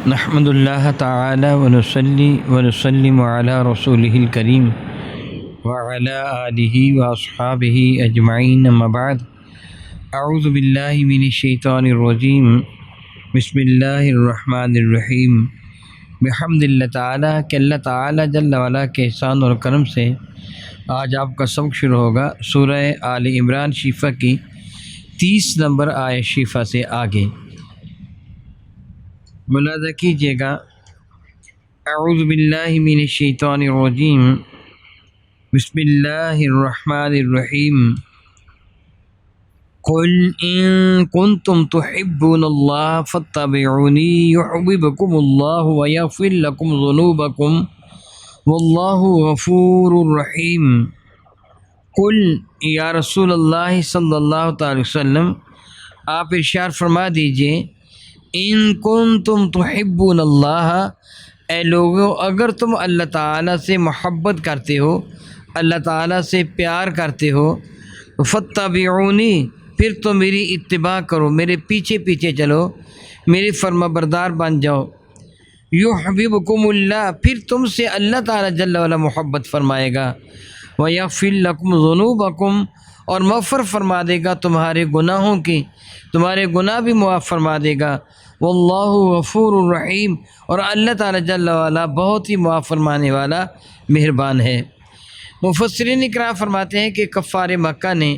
نحمد اللہ تعالی ونصلی ونسلم علی رسولہ الکریم وعلی آلہ واصحابہ اجمعین اما بعد اعوذ باللہ من الشیطان الرجیم بسم اللہ الرحمن الرحیم بحمد اللہ تعالیٰ کہ اللہ تعالیٰ جل وعلا کے احسان اور کرم سے آج آپ کا سبق شروع ہوگا سورہ آل عمران شفا کی 30 نمبر آیت شفا سے آگے ملاحظہ کیجیے گا۔ اعوذ باللہ من الشیطان الرجیم بسم اللہ الرحمن الرحیم قل ان کنتم تحبون اللہ فاتبعونی یحببکم اللہ ویغفر لکم ذنوبکم واللہ غفور رحیم۔ قل یا رسول اللہ صلی اللہ تعالی وسلم آپ ارشاد فرما دیجئے ان کنتم تحبون اللہ، اے لوگو اگر تم اللہ تعالیٰ سے محبت کرتے ہو، اللہ تعالیٰ سے پیار کرتے ہو، فاتبعونی پھر تو میری اتباع کرو، میرے پیچھے پیچھے چلو، میرے فرما بردار بن جاؤ۔ یحببکم اللہ پھر تم سے اللہ تعالیٰ جل وعلا محبت فرمائے گا، ویغفر لکم ذنوبکم اور مغفرت فرما دے گا تمہارے گناہوں کی، تمہارے گناہ بھی معاف فرما دے گا۔ واللہ غفور الرحیم اور اللہ تعالیٰ جل وعلا بہت ہی معاف فرمانے والا مہربان ہے۔ مفسرین اکرام فرماتے ہیں کہ کفار مکہ نے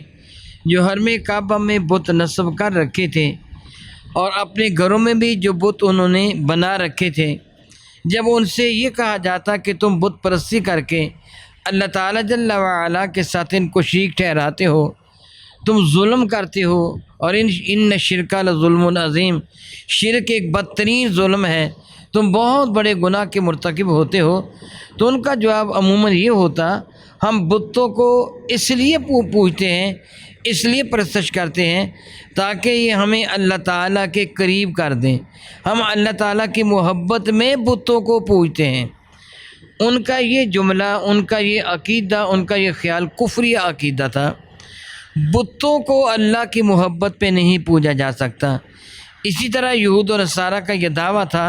جو حرم کعبہ میں بت نصب کر رکھے تھے اور اپنے گھروں میں بھی جو بت انہوں نے بنا رکھے تھے، جب ان سے یہ کہا جاتا کہ تم بت پرستی کر کے اللہ تعالیٰ جل وعلا کے ساتھ ان کو شریک ٹھہراتے ہو، تم ظلم کرتے ہو، اور ان شرک لظلم عظیم، شرک ایک بدترین ظلم ہے، تم بہت بڑے گناہ کے مرتکب ہوتے ہو، تو ان کا جواب عموماً یہ ہوتا ہم بتوں کو اس لیے پوجتے ہیں، اس لیے پرستش کرتے ہیں تاکہ یہ ہمیں اللہ تعالیٰ کے قریب کر دیں، ہم اللہ تعالیٰ کی محبت میں بتوں کو پوجتے ہیں۔ ان کا یہ جملہ، ان کا یہ عقیدہ، ان کا یہ خیال کفری عقیدہ تھا۔ بتوں کو اللہ کی محبت پہ نہیں پوجا جا سکتا۔ اسی طرح یہود و نصارہ کا یہ دعویٰ تھا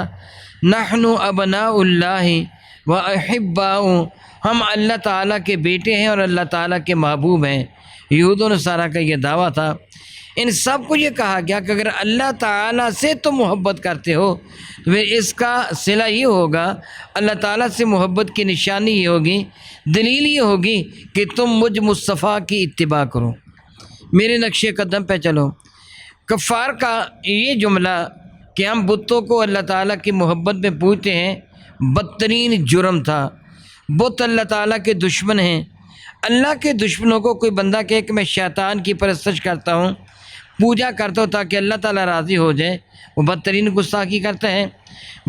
نحن ابناء اللہ و احباء، ہم اللہ تعالیٰ کے بیٹے ہیں اور اللہ تعالیٰ کے محبوب ہیں، یہود و نصارہ کا یہ دعویٰ تھا۔ ان سب کو یہ کہا گیا کہ اگر اللہ تعالیٰ سے تم محبت کرتے ہو تو پھر اس کا صلہ یہ ہوگا، اللہ تعالیٰ سے محبت کی نشانی یہ ہوگی، دلیل یہ ہوگی کہ تم مجھ مصطفیٰ کی اتباع کرو، میرے نقش قدم پہ چلو۔ کفار کا یہ جملہ کہ ہم بتوں کو اللہ تعالیٰ کی محبت میں پوجتے ہیں بدترین جرم تھا۔ بت اللہ تعالیٰ کے دشمن ہیں۔ اللہ کے دشمنوں کو کوئی بندہ کہے کہ میں شیطان کی پرستش کرتا ہوں، پوجا کرتا ہوں تاکہ اللہ تعالیٰ راضی ہو جائے، وہ بدترین گستاخی کرتا ہے۔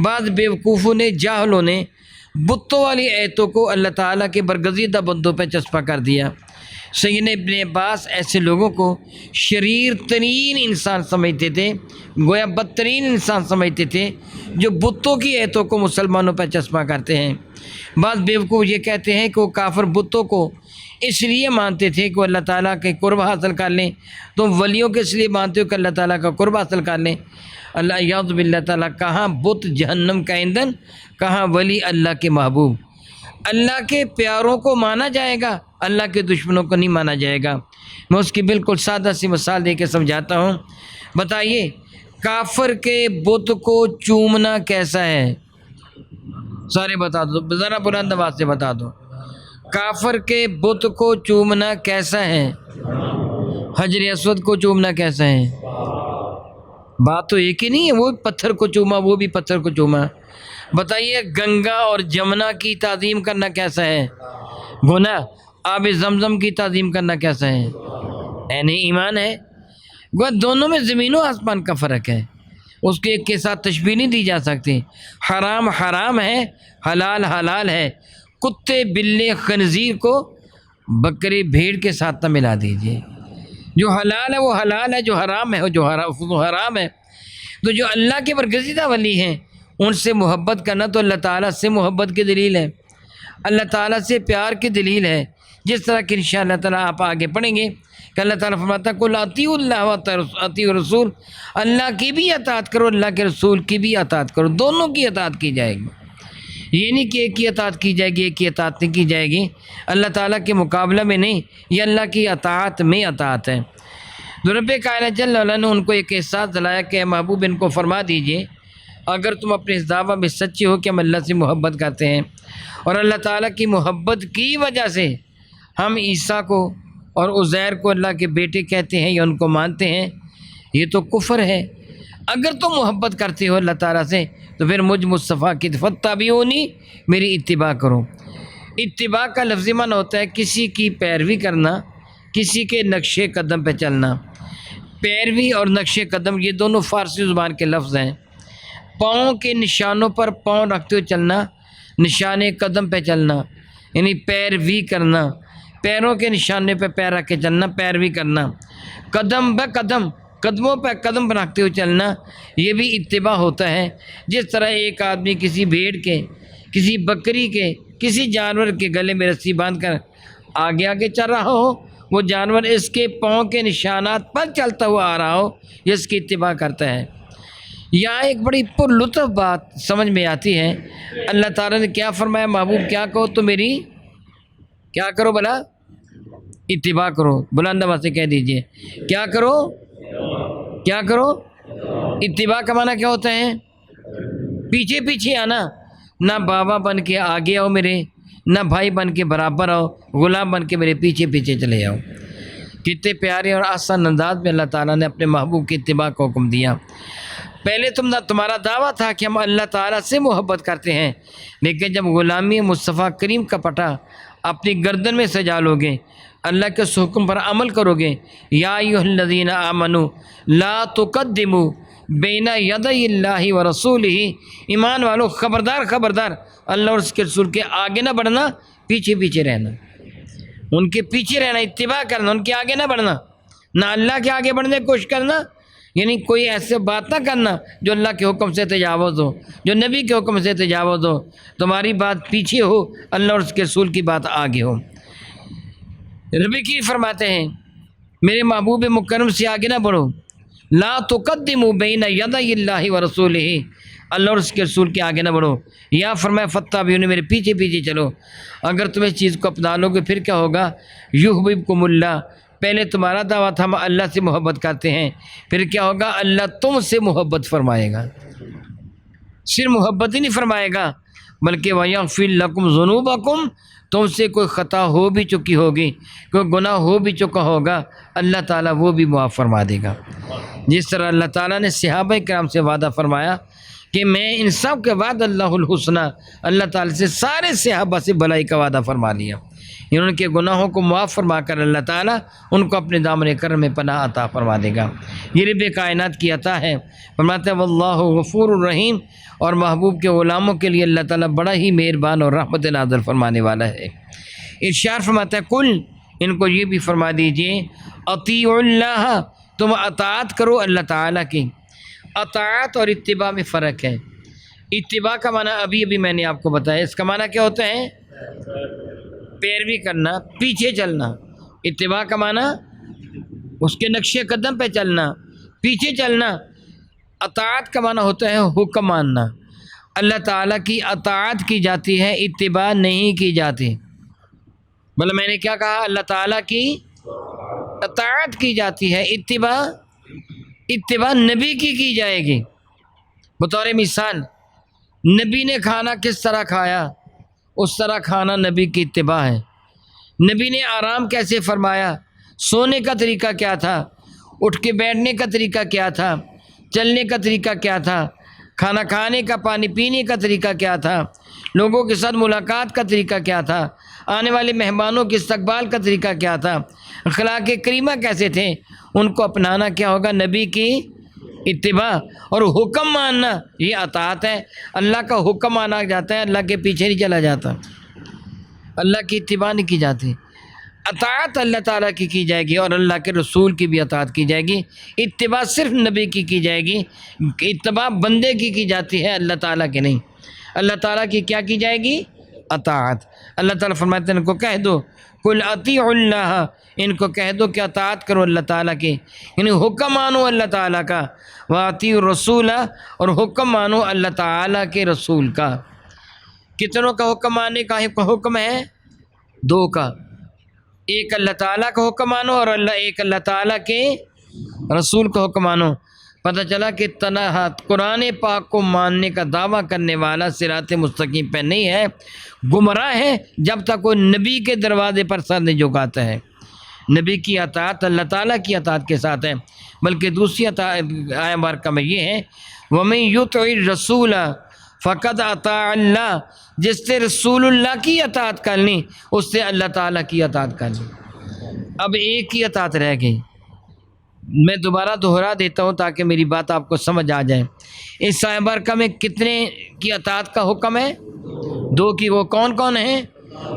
بعض بیوقوفوں نے، جاہلوں نے بتوں والی ایتوں کو اللہ تعالیٰ کے برگزیدہ بندوں پہ چسپاں کر دیا۔ سیدنا ابن عباس ایسے لوگوں کو شریر ترین انسان سمجھتے تھے، گویا بدترین انسان سمجھتے تھے جو بتوں کی ایتوں کو مسلمانوں پہ چسپاں کرتے ہیں۔ بعض بیوقوف یہ کہتے ہیں کہ وہ کافر بتوں کو اس لیے مانتے تھے کہ وہ اللہ تعالیٰ کے قرب حاصل کر لیں، تم ولیوں کے اس لیے مانتے ہو کہ اللہ تعالیٰ کا قرب حاصل کر لیں۔ اللہ یعوذ باللہ تعالیٰ، کہاں بت جہنم کا ایندھن، کہاں ولی اللہ کے محبوب۔ اللہ کے پیاروں کو مانا جائے گا، اللہ کے دشمنوں کو نہیں مانا جائے گا۔ میں اس کی بالکل سادہ سی مثال دے کے سمجھاتا ہوں۔ بتائیے کافر کے بت کو چومنا کیسا ہے؟ سارے بتا دو، ذرا بلند آواز سے بتا دو، کافر کے بت کو چومنا کیسا ہے؟ حجر اسود کو چومنا کیسا ہے؟ بات تو ایک ہی نہیں ہے، وہ پتھر کو چوما، وہ بھی پتھر کو چوما۔ بتائیے گنگا اور جمنا کی تعظیم کرنا کیسا ہے؟ گناہ۔ آب زمزم کی تعظیم کرنا کیسا ہے؟ عین ایمان ہے۔ وہ دونوں میں زمین و آسمان کا فرق ہے، اس کے ایک کے ساتھ تشبیہ نہیں دی جا سکتی۔ حرام حرام ہے، حلال حلال ہے۔ کتے بلے خنزیر کو بکری بھیڑ کے ساتھ نہ ملا دیجیے۔ جو حلال ہے وہ حلال ہے، جو حرام ہے جو حرام ہے۔ تو جو اللہ کے برگزیدہ ولی ہیں ان سے محبت کرنا تو اللہ تعالیٰ سے محبت کی دلیل ہے، اللہ تعالیٰ سے پیار کی دلیل ہے۔ جس طرح کہ انشاءاللہ تعالیٰ آپ آگے پڑھیں گے کہ اللہ تعالیٰ فرماتا ہے قل اطیعوا اللہ و اطیعوا الرسول، اللہ کی بھی اطاعت کرو، اللہ کے رسول کی بھی اطاعت کرو، دونوں کی اطاعت کی جائے گی۔ یہ نہیں کہ ایک کی اطاعت کی جائے گی، ایک کی اطاعت نہیں کی جائے گی، اللہ تعالیٰ کے مقابلہ میں نہیں، یہ اللہ کی اطاعت میں اطاعت ہے۔ تو رب کائنات جل وعلا نے ان کو ایک احساس دلایا کہ اے محبوب ان کو فرما دیجئے اگر تم اپنے اس دعویٰ میں سچے ہو کہ ہم اللہ سے محبت کرتے ہیں اور اللہ تعالیٰ کی محبت کی وجہ سے ہم عیسیٰ کو اور عزیر کو اللہ کے بیٹے کہتے ہیں یا ان کو مانتے ہیں، یہ تو کفر ہے۔ اگر تم محبت کرتے ہو اللہ تعالیٰ سے تو پھر مجھ مصطفیٰ کی فاتبعونی، میری اتباع کرو۔ اتباع کا لفظی معنی ہوتا ہے کسی کی پیروی کرنا، کسی کے نقش قدم پہ چلنا۔ پیروی اور نقش قدم یہ دونوں فارسی زبان کے لفظ ہیں۔ پاؤں کے نشانوں پر پاؤں رکھتے ہوئے چلنا، نشان قدم پہ چلنا، یعنی پیروی کرنا، پیروں کے نشانے پہ پیر رکھ کے چلنا، پیروی کرنا۔ قدم بہ قدم، قدموں پہ قدم رکھتے ہوئے چلنا، یہ بھی اتباع ہوتا ہے۔ جس طرح ایک آدمی کسی بھیڑ کے، کسی بکری کے، کسی جانور کے گلے میں رسی باندھ کر آگے آگے چل رہا ہو، وہ جانور اس کے پاؤں کے نشانات پر چلتا ہوا آ رہا ہو، یہ اس کی اتباع کرتا ہے۔ یہاں ایک بڑی پر لطف بات سمجھ میں آتی ہے۔ اللہ تعالیٰ نے کیا فرمایا؟ محبوب کیا کہو تو میری کیا کرو بلا؟ اتباع کرو۔ بلند آواز سے کہہ دیجئے کیا کرو؟ کیا کرو؟ اتباع کا معنی کیا ہوتا ہے؟ پیچھے پیچھے آنا، نہ بابا بن کے آگے آؤ میرے، نہ بھائی بن کے برابر آؤ، غلام بن کے میرے پیچھے پیچھے چلے جاؤ۔ کتنے پیارے اور آسان انداز میں اللہ تعالیٰ نے اپنے محبوب کی اتباع کا حکم دیا۔ پہلے تمہارا دعویٰ تھا کہ ہم اللہ تعالیٰ سے محبت کرتے ہیں، لیکن جب غلامی مصطفیٰ کریم کا پٹا اپنی گردن میں سجا لو گے، اللہ کے اس حکم پر عمل کرو گے، یا ایھا الذین آمنوا لا تقدموا بین یدی اللہ و رسولہ، ایمان والو خبردار خبردار، اللہ اور اس کے رسول کے آگے نہ بڑھنا، پیچھے پیچھے رہنا، ان کے پیچھے رہنا، اتباع کرنا، ان کے آگے نہ بڑھنا، نہ اللہ کے آگے بڑھنے کی کوشش کرنا، یعنی کوئی ایسے بات نہ کرنا جو اللہ کے حکم سے تجاوز ہو، جو نبی کے حکم سے تجاوز ہو، تمہاری بات پیچھے ہو، اللہ اور اس کے رسول کی بات آگے ہو۔ ربی کی فرماتے ہیں میرے محبوب مکرم سے آگے نہ بڑھو، لا تقدموا بین یدی اللہ و رسولہ، اللہ اور اس کے رسول کے آگے نہ بڑھو۔ یا فرمایا فاتبعونی، میرے پیچھے پیچھے چلو۔ اگر تم اس چیز کو اپنا لو گے پھر کیا ہوگا؟ یحببکم اللہ، پہلے تمہارا دعویٰ تھا ہم اللہ سے محبت کرتے ہیں، پھر کیا ہوگا؟ اللہ تم سے محبت فرمائے گا۔ صرف محبت ہی نہیں فرمائے گا بلکہ وَيَغْفِرْ لَكُمْ ذُنُوبَكُمْ، تم سے کوئی خطا ہو بھی چکی ہوگی، کوئی گناہ ہو بھی چکا ہوگا، اللہ تعالیٰ وہ بھی معاف فرما دے گا۔ جس طرح اللہ تعالیٰ نے صحابہ کرام سے وعدہ فرمایا کہ میں ان سب کے بعد اللہ الحسنہ، اللہ تعالیٰ سے سارے صحابہ سے بھلائی کا وعدہ فرما لیا، ان کے گناہوں کو معاف فرما کر اللہ تعالیٰ ان کو اپنے دامن کرم میں پناہ عطا فرما دے گا۔ یہ رب کائنات کی عطا ہے۔ فرماتے ہیں واللہ غفور الرحیم، اور محبوب کے غلاموں کے لیے اللہ تعالیٰ بڑا ہی مہربان اور رحمت نازل فرمانے والا ہے۔ ارشاد فرماتا ہے کل، ان کو یہ بھی فرما دیجئے اطیعوا اللہ، تم اطاعت کرو اللہ تعالیٰ کی۔ اطاعت اور اتباع میں فرق ہے۔ اتباع کا معنی ابھی میں نے آپ کو بتایا، اس کا معنی کیا ہوتا ہے؟ پیروی کرنا، پیچھے چلنا۔ اتباع کا معنی اس کے نقش قدم پہ چلنا، پیچھے چلنا۔ اطاعت کا معنی ہوتا ہے حکم ماننا۔ اللہ تعالیٰ کی اطاعت کی جاتی ہے، اتباع نہیں کی جاتی۔ بولے میں نے کیا کہا؟ اللہ تعالیٰ کی اطاعت کی جاتی ہے، اتباع نبی کی جائے گی۔ بطور مثال، نبی نے کھانا کس طرح کھایا، اس طرح کھانا نبی کی اتباع ہے۔ نبی نے آرام کیسے فرمایا، سونے کا طریقہ کیا تھا، اٹھ کے بیٹھنے کا طریقہ کیا تھا، چلنے کا طریقہ کیا تھا، کھانا کھانے کا، پانی پینے کا طریقہ کیا تھا، لوگوں کے ساتھ ملاقات کا طریقہ کیا تھا، آنے والے مہمانوں کے استقبال کا طریقہ کیا تھا، اخلاق کریمہ کیسے تھے، ان کو اپنانا کیا ہوگا؟ نبی کی اتباع۔ اور حکم ماننا یہ اطاعت ہے۔ اللہ کا حکم مانا جاتا ہے، اللہ کے پیچھے نہیں چلا جاتا، اللہ کی اتباع نہیں کی جاتی۔ اطاعت اللہ تعالیٰ کی جائے گی اور اللہ کے رسول کی بھی اطاعت کی جائے گی۔ اتباع صرف نبی کی جائے گی، اتباع بندے کی جاتی ہے، اللہ تعالیٰ کی نہیں۔ اللہ تعالیٰ کی کیا کی جائے گی؟ اطاعت۔ اللہ تعالیٰ فرماتے ہیں ان کو کہہ دو قل اطیعوا اللہ، ان کو کہہ دو کہ اطاعت کرو اللہ تعالیٰ کے، یعنی حکم مانو اللہ تعالیٰ کا، واطیعوا الرسول، اور حکم مانو اللہ تعالیٰ کے رسول کا۔ کتنوں کا حکم ماننے کا حکم ہے؟ دو کا، ایک اللہ تعالیٰ کا حکم مانو اور ایک اللہ تعالیٰ کے رسول کا حکم مانو۔ پتہ چلا کہ قرآن پاک کو ماننے کا دعویٰ کرنے والا صراط مستقیم پہ نہیں ہے، گمراہ ہے جب تک وہ نبی کے دروازے پر سر نہیں جھکاتا ہے۔ نبی کی اطاعت اللہ تعالیٰ کی اطاعت کے ساتھ ہے، بلکہ دوسری آیت مبارکہ میں یہ ہے وَمَن يُطِعِ الرَّسُولَ فَقَدْ أَطَاعَ اللَّهَ، جس سے رسول اللہ کی اطاعت کر لی اس سے اللہ تعالیٰ کی اطاعت کر لی۔ اب ایک ہی اطاعت رہ گئی، میں دوبارہ دہرا دیتا ہوں تاکہ میری بات آپ کو سمجھ آ جائے۔ اس آیت مبارکہ میں کتنے کی اطاعت کا حکم ہے؟ دو کی، وہ کون کون ہیں؟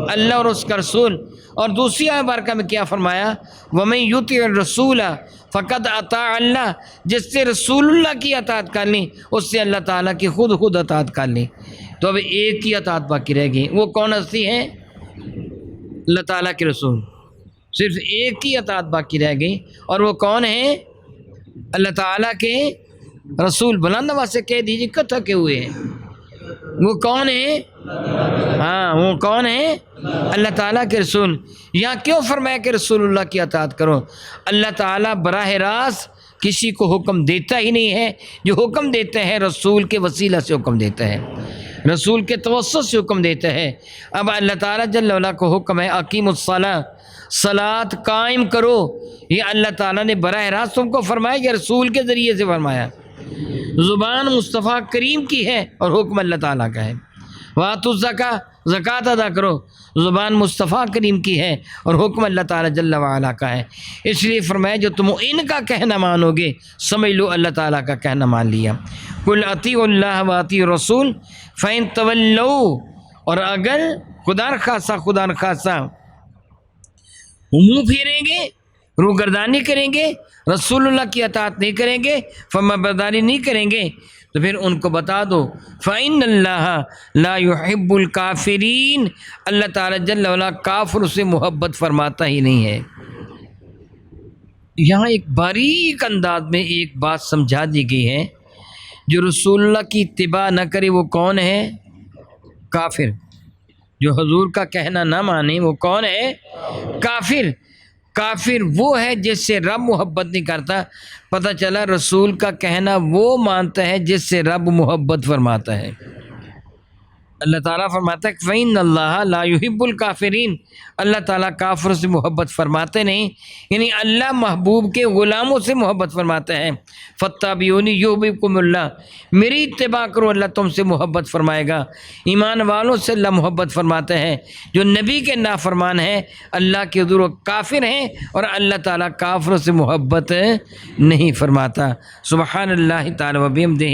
اللہ اور اس کا رسول۔ اور دوسری آیت مبارکہ میں کیا فرمایا؟ وَمَن يُطِعِ الرَّسُولَ فَقَدْ أَطَاعَ اللَّهَ، جس سے رسول اللہ کی اطاعت کر لی اس سے اللہ تعالیٰ کی خود اطاعت کر لی۔ تو اب ایک ہی اطاعت باقی رہ گئی، وہ کون ہستی ہے؟ اللہ تعالیٰ کے رسول۔ صرف ایک ہی اطاعت باقی رہ گئی، اور وہ کون ہے؟ اللہ تعالیٰ کے رسول۔ بلند آواز سے کہہ دیجیے، کہاں تھکے ہوئے ہیں؟ وہ کون ہے؟ ہاں، وہ کون ہے؟ اللہ تعالیٰ کے رسول۔ یہاں کیوں فرمایا کہ رسول اللہ کی اطاعت کرو؟ اللہ تعالیٰ براہ راست کسی کو حکم دیتا ہی نہیں ہے، جو حکم دیتے ہیں رسول کے وسیلہ سے حکم دیتا ہے، رسول کے توسط سے حکم دیتا ہے۔ اب اللہ تعالیٰ جل وعلا کو حکم ہے اقیم الصلاۃ، صلاۃ قائم کرو، یہ اللہ تعالیٰ نے براہ راست تم کو فرمایا یا رسول کے ذریعے سے فرمایا؟ زبان مصطفیٰ کریم کی ہے اور حکم اللہ تعالیٰ کا ہے۔ وَآتُوا الزَّکاۃ، زکوٰۃ ادا کرو، زبان مصطفیٰ کریم کی ہے اور حکم اللہ تعالیٰ جل وعلا کا ہے۔ اس لیے فرمایا جو تم ان کا کہنا مانو گے سمجھ لو اللہ تعالیٰ کا کہنا مان لیا۔ قُلْ اطیعوا اللہ وَاطیعوا الرَّسُولَ فَإِن تَوَلَّوْا، اور اگر خدا نخواستہ منہ پھیریں گے، روگردانی کریں گے، رسول اللہ کی اطاعت نہیں کریں گے، فرمانبرداری نہیں کریں گے، تو پھر ان کو بتا دو فَإِنَّ اللَّهَ لَا يُحِبُّ الْكَافِرِينَ، اللہ تعالیٰ جل وعلا کافر سے محبت فرماتا ہی نہیں ہے۔ یہاں ایک باریک انداز میں ایک بات سمجھا دی گئی ہے، جو رسول اللہ کی اتباع نہ کرے وہ کون ہے؟ کافر۔ جو حضور کا کہنا نہ مانے وہ کون ہے؟ کافر۔ کافر وہ ہے جس سے رب محبت نہیں کرتا۔ پتہ چلا رسول کا کہنا وہ مانتا ہے جس سے رب محبت فرماتا ہے۔ اللہ تعالیٰ فرماتا ہے فَإِنَّ اللَّهَ لَا يُحِبُّ الْكَافِرِينَ، اللہ تعالیٰ کافر سے محبت فرماتے نہیں، یعنی اللہ محبوب کے غلاموں سے محبت فرماتا ہے۔ فَاتَّبِعُونِی یُحْبِبْکُمُ اللَّهُ، میری اتباع کرو اللہ تم سے محبت فرمائے گا۔ ایمان والوں سے اللہ محبت فرماتا ہے، جو نبی کے نافرمان ہیں اللہ کے حضور کافر ہیں، اور اللہ تعالیٰ کافروں سے محبت نہیں فرماتا۔ سبحان اللہ تعالیٰ و بحمدہ،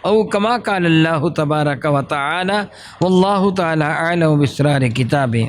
او کما قال اللہ تبارک و تعالی، واللہ تعالی اعلم باسرار کتابہ۔